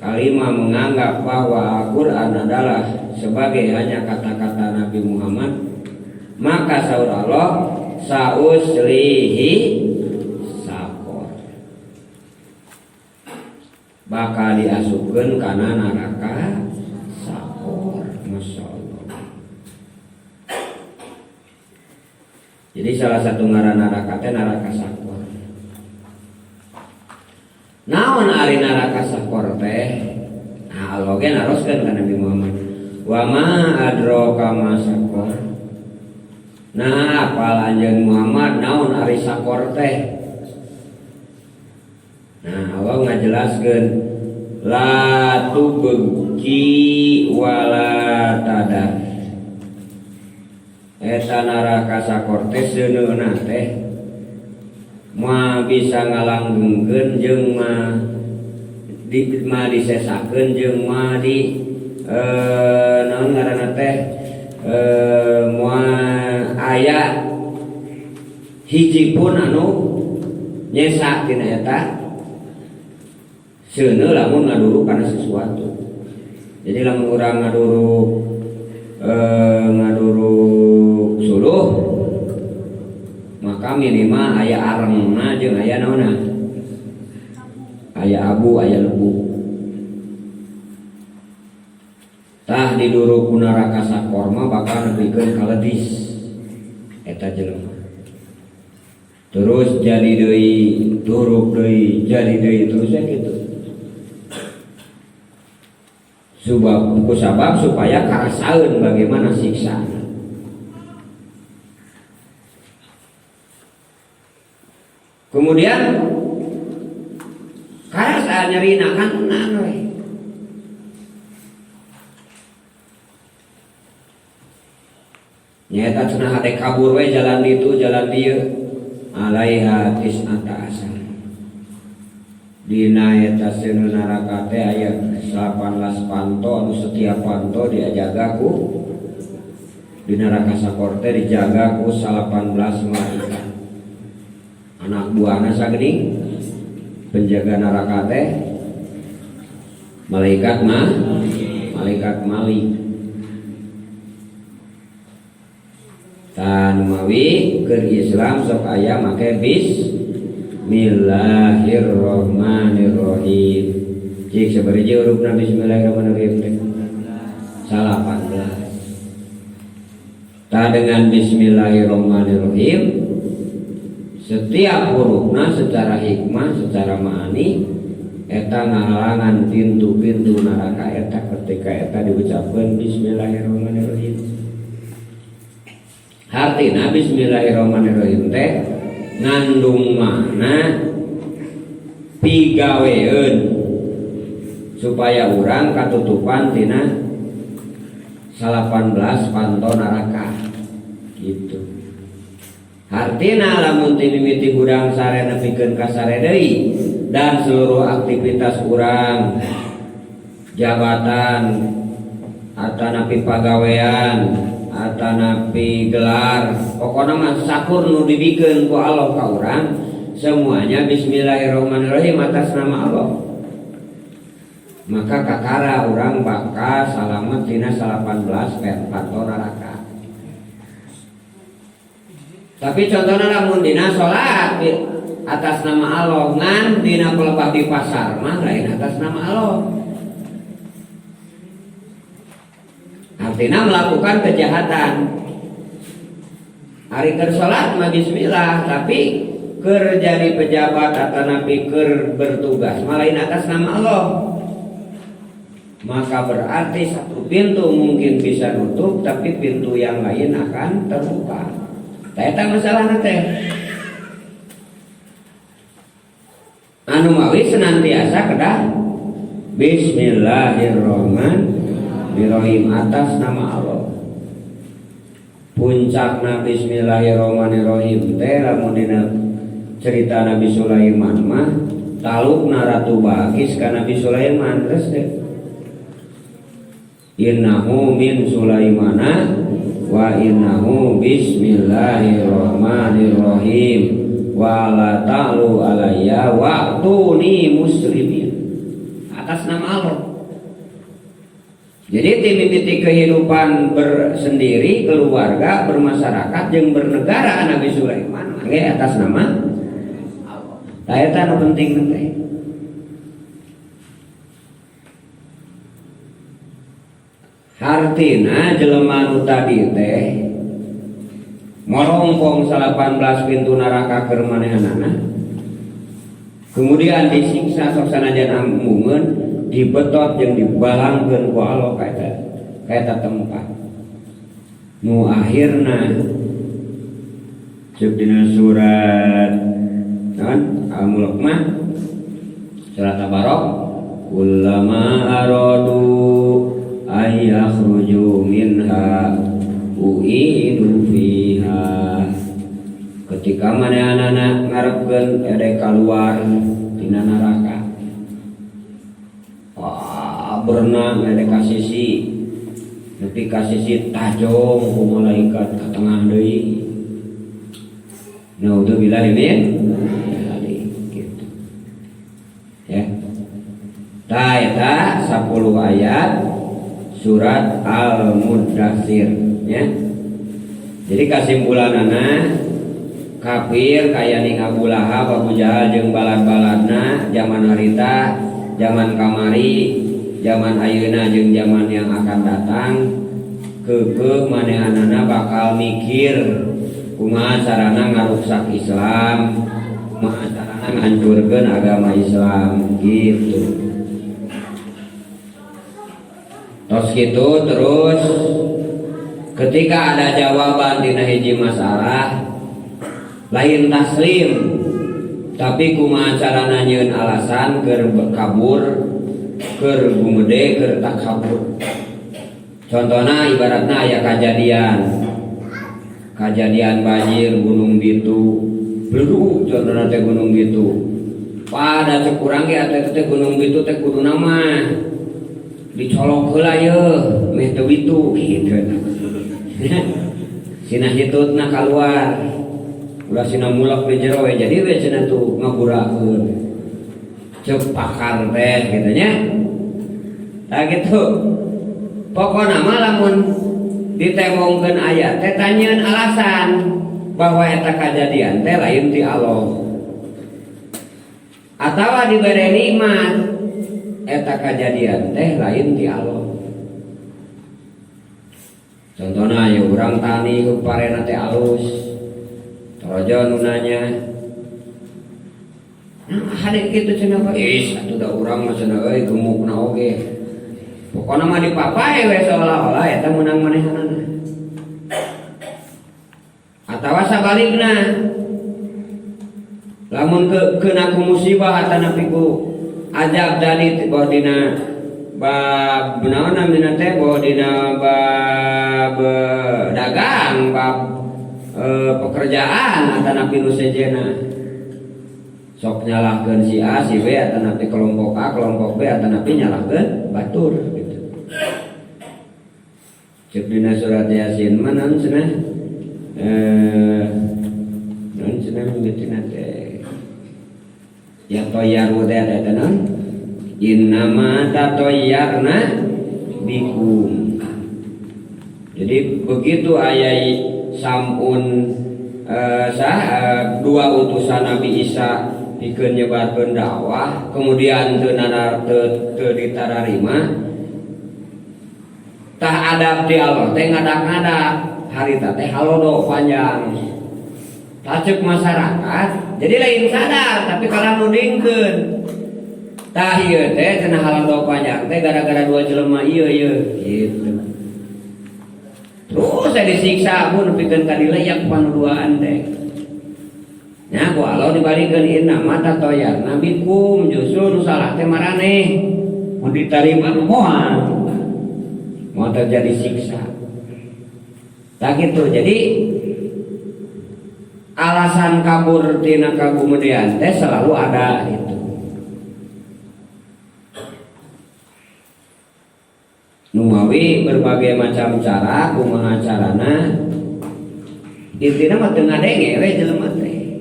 Kalima menganggap bahwa Al-Qur'an adalah sebagai hanya kata-kata Nabi Muhammad. Maka saur Allah sauslihi sakor, bakal diasupkeun kana neraka sakor. Masya Allah. Jadi salah satu ngaran neraka teh neraka sakor. Naon ari neraka sakor teh? Nah, Allah ge naroskeun ka Nabi Muhammad. Wa ma adraka ma sakor. Nah, apal anjeun Muhammad naon ari sakor teh? Nah, Allah ngajelaskeun la tubqi wala tadar. Eta neraka sakor teh seuneuna teh ma bisa ngalanggengkeun jeung ma disesakeun jeung ma di naon ngaranna teh moal aya hiji pun anu nyesa tina eta seuneu lamun ngaduru kana sesuatu. Jadi lamun urang ngaduru suluh maka minimal aya arengna jeung aya naonna, aya abu aya lebu. Tah diduru ku neraka sakor mah bakal nepikeun ka ledis eta jelema. Terus jadi deui, duruk deui, jadi deui terus kitu. Sabab supaya karasaeun bagaimana siksa. Kemudian karasa nyarina kan tenan we. Nyata cenah hate kabur we jalan ditu jalan dieu alaiha tis'ata asar. Dina eta seueur neraka teh aya 18 panto anu setiap panto diajaga ku di neraka sakor teh dijaga ku 18 malaikat. Anak buahna sageuning penjaga neraka teh malaikat Malik. Tan mawi keur Islam sok aya make bismillahirrahmanirrahim. Cik sabaraha hurufna bismillahirrahmanirrahim teh? 18. Ta dengan bismillahirrahmanirrahim setiap hurufna secara hikmah, secara ma'ani eta ngahalangan pintu-pintu neraka eta ketika eta diucapkeun bismillahirrahmanirrahim. Artina bismillahirrahmanirrahim teh ngandung makna pigaweun supaya urang katutupan tina 18 panto neraka gitu. Artina lamun ti mimiti urang sare nepikeun ka sare deui dan seluruh aktivitas urang jabatan atanapi pagawean atanapi gelar pokona mah sakur nu dibikeun ku Allah ka urang semuanya bismillahirrahmanirrahim atas nama Allah, maka kakara urang bakal salamet tina 18 panto neraka. Tapi contohnya lamun dina salat atas nama Allah ngan dina pelebah di pasar mah lain atas nama Allah. Artinya melakukan kejahatan. Hari keur salat mah bismillah, tapi keur jadi pejabat atau nabi keur bertugas mah lain atas nama Allah. Maka berarti satu pintu mungkin bisa nutup, tapi pintu yang lain akan terbuka. Eta masalah teh. Anu mawi senantiasa kedah bismillahirrahmanirrahim atas nama Allah. Puncakna bismillahirrahmanirrahim teh lamun dina cerita Nabi Sulaiman mah talukna Ratu Balqis ka Nabi Sulaiman terus teh. Innahu min Sulaimana wa innahu bismillahirrahmanirrahim wa la ta'lu alayya wa'tuni muslimin atas nama Allah. Jadi timiti kehidupan bersendiri, keluarga, bermasyarakat jeung bernegara Nabi Sulaiman mangge atas nama Allah. Tah eta nu penting teh. Hartina jelema nu tadi teh morongkong 18 pintu neraka keur manehanana, kemudian disiksa sok sanajan ammungeun, dibetot jeung dibalangkeun ku Allah kaeta tempat. Nu akhirna ceuk dina surat Al-Mulk mah surat Tabarok, kullama aradu ay yakhruju minha u'idu fiha. Ketika manehana ngarepkeun ede kaluar tina neraka, berenang ede ka sisi nepi ka sisi tajong ku malaikat ka tengah deui. Naudzubillah min gitu. Ya. Tah eta 10 ayat surat Al-Muddatsir ya. Jadi kesimpulanana kafir kaya ning Abu Lahab, Abu Jahal jeung balad-baladna zaman harita, zaman kamari, zaman ayeuna jeung zaman yang akan datang keukeuh manehanana bakal mikir kumaha carana ngaruksak Islam, kumaha carana ngancurkeun agama Islam gitu. Terus ketika ada jawaban dina hiji masalah lain taslim, tapi kumaha carana nyieun alasan keur kabur, keur gumede, keur takabur. Contohna ibaratna aya kajadian banjir Gunung Bitu, bledu contohna teh Gunung Bitu. Pada cek urang ge atuh teh Gunung Bitu teh kuduna mah dicolok heula yeuh meh teu bitu kitu. Sina hitutna kaluar, ulah sina mulak di jero we jadi we cenah tu ngagurakeun. Ceuk pakar teh kitu nya. Tah kitu. Pokona mah lamun ditemongkeun ayat teh tanyeun alasan bahwa eta kajadian teh lain ti Allah. Atawa dibere nikmat eta kajadian teh lain ti Allah. Contohna ya urang tani ku parena teh alus. Torojo nu nanya, "Nah, hade kitu cenah Pak?" "Is, atuh da urang mah cenah euy gemukna oge." Pokona mah dipapae we seolah-olah eta meunang manehanana. Atawa sabalikna, lamun kena ku musibah atanapi ku ajab dari dina bab naon namina teh bahwa dina bab dagang bab pekerjaan atanapi nu sejena sok nyalahkeun si A si B atanapi kelompok A kelompok B atanapi nyalahkeun batur gitu. Cek dina surat Yasin mah naon cenah naon cenah mimitina teh ya toyaru teh ada naon innama tatoyarna bikum. Jadi begitu ayai sampun dua utusan Nabi Isa pikeun nyebarkeun dakwah kemudian teu ditararima tah adab ti Allah teh ngadak-ngadak harita teh halodo panjang tacek masyarakat jadi lain sadar tapi kalau nudingkeun tah ieu teh cenah halodo panjang teh gara-gara dua jelema ieu gitu. Terus saya disiksa pun pikeun ka dileyak panuduaan teh. Nya ku Allah dibarikeun innama tatoyarna bikum justru nu salah teh maraneh. Mun ditarima moal terjadi siksa. Tak gitu. Jadi alasan kabur tina kagumedean teh selalu ada itu. Numawi berbagai macam cara kumaha carana intina mah teu ngadenge we jelema teh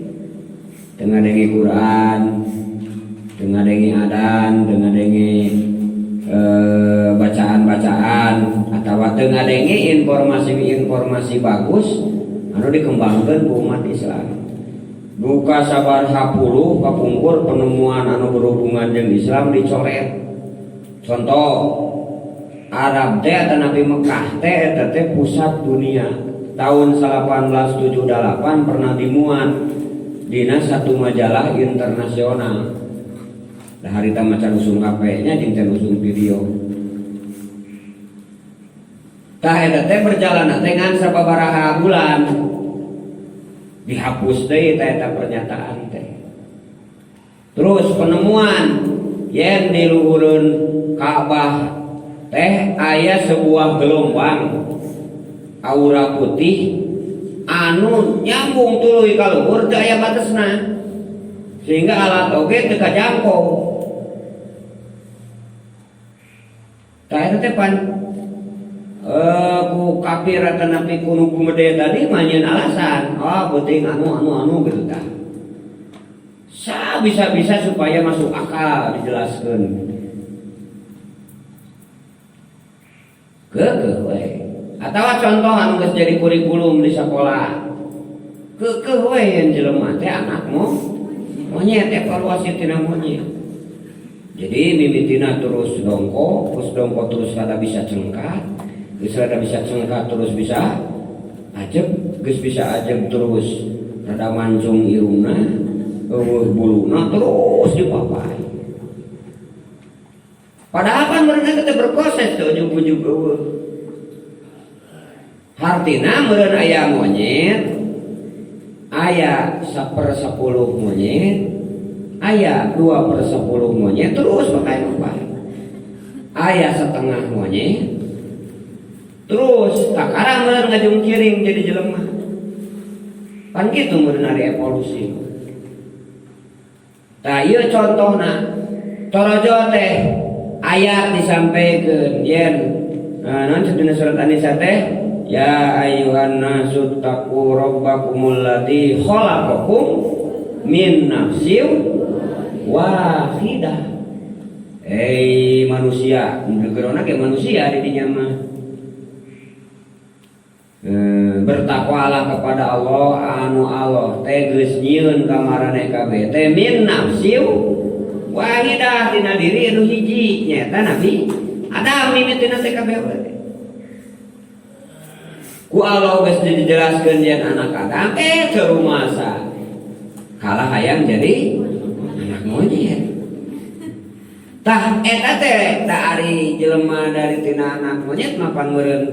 teu ngadenge Quran teu ngadenge adan teu ngadenge bacaan-bacaan atawa teu ngadenge informasi bagus anu dikembangkeun ku umat Islam duka sabar 10 kapungkur penemuan anu berhubungan jeung Islam dicoret. Contoh Arab teh atau Nabi Mekah teh teh pusat dunia tahun 1878 pernah dimuat dina satu majalah internasional. Dah harita macan usung HP-nya jeung can usung video. Tah eta teh berjalan dengan sababaraha bulan dihapus deui eta pernyataan teh. Terus penemuan yen di luhureun Ka'bah teh aya sebuah gelombang aura putih anu nyambung tuluy ka luhur teu aya batesna sehingga alat oge teu kajangkau. Tah eta teh pan ku kafir atanapi ku nu gumede tadi manyeun alasan penting anu gitu tah. Bisa supaya masuk akal dijelaskeun. Kekeh we atawa contoh anu geus jadi kurikulum di sekolah kekeh we yen jelema teh anakmu monyet evaluasi tina monyet jadi mimitina terus dongko terus kada bisa cengkat geus kada bisa cengkat terus bisa ajeb geus bisa ajeb terus rada mancung irungna eueuh buluna terus dipapai. Padahal kan mereka kita berproses tuh ujung-ujung eueuh. Hartina meureun aya monyet, aya 1/10 monyet, aya 2/10 monyet terus pakai apa? Aya setengah monyet. Terus takarang meureun ngajungkiring jadi jelema. Kan kitu meureun ari evolusi. Tah ieu contohna torojo teh ayat disampaikan yen non sedina surat An-Nisa teh ya ayyuhan nasu taqu rabbakumul ladzi khalaqakum min nafsin wahidah. Manusia gegerona ke manusia di dinya mah bertakwalah kepada Allah anu Allah teh geus nyieun ka maraneh kabeh teh min nafsin wahidah tina diri anu hiji nyata Nabi Adam mimitina teh kabeh ku Allah geus dijelaskeun yen anak Adam terumasa kalah hayang jadi anak monyet. Tah eta teh da ari jelema dari tina anak monyet mapan meureun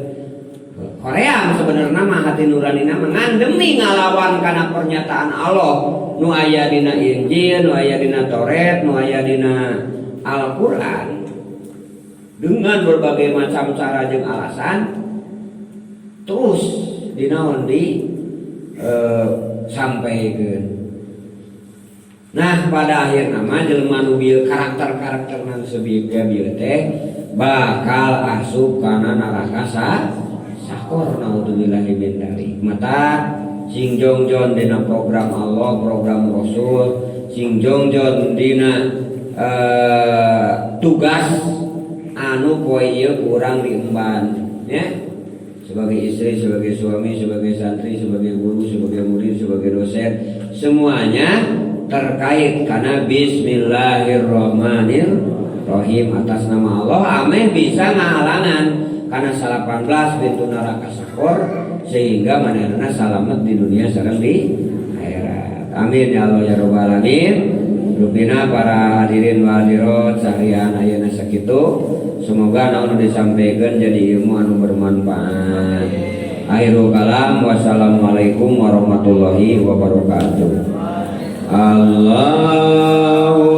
Korea sebenarnya mah hati nuranina mengandemi ngalawan kana pernyataan Allah nu aya dina Injil, nu aya dina Taurat, nu aya dina Al-Qur'an. dengan berbagai macam cara jeung alasan terus dinaon di sampaikan. Nah pada akhir nama jelema nu bieu karakter nang sebiga bieu teh bakal asup kana neraka sakor naudzubillahi min dzalik. Mata sing jongjon dina program Allah, program Rasul, sing jongjon dina tugas anu poe ieu kurang diemban ya. Sebagai istri, sebagai suami, sebagai santri, sebagai guru, sebagai murid, sebagai dosen, semuanya terkait karena bismillahirrahmanirrahim atas nama Allah. Amin bisa ngahalangan karena 18 pintu neraka sakor sehingga manehna salamet di dunia sareng di akhirat. Amin ya Allah ya rabbal alamin. Rupina para hadirin wa hadirat sahrian ayeuna sakitu. Semoga naon disampaikan jadi ilmu anu bermanfaat. Akhirul kalam wassalamualaikum warahmatullahi wabarakatuh. Allahu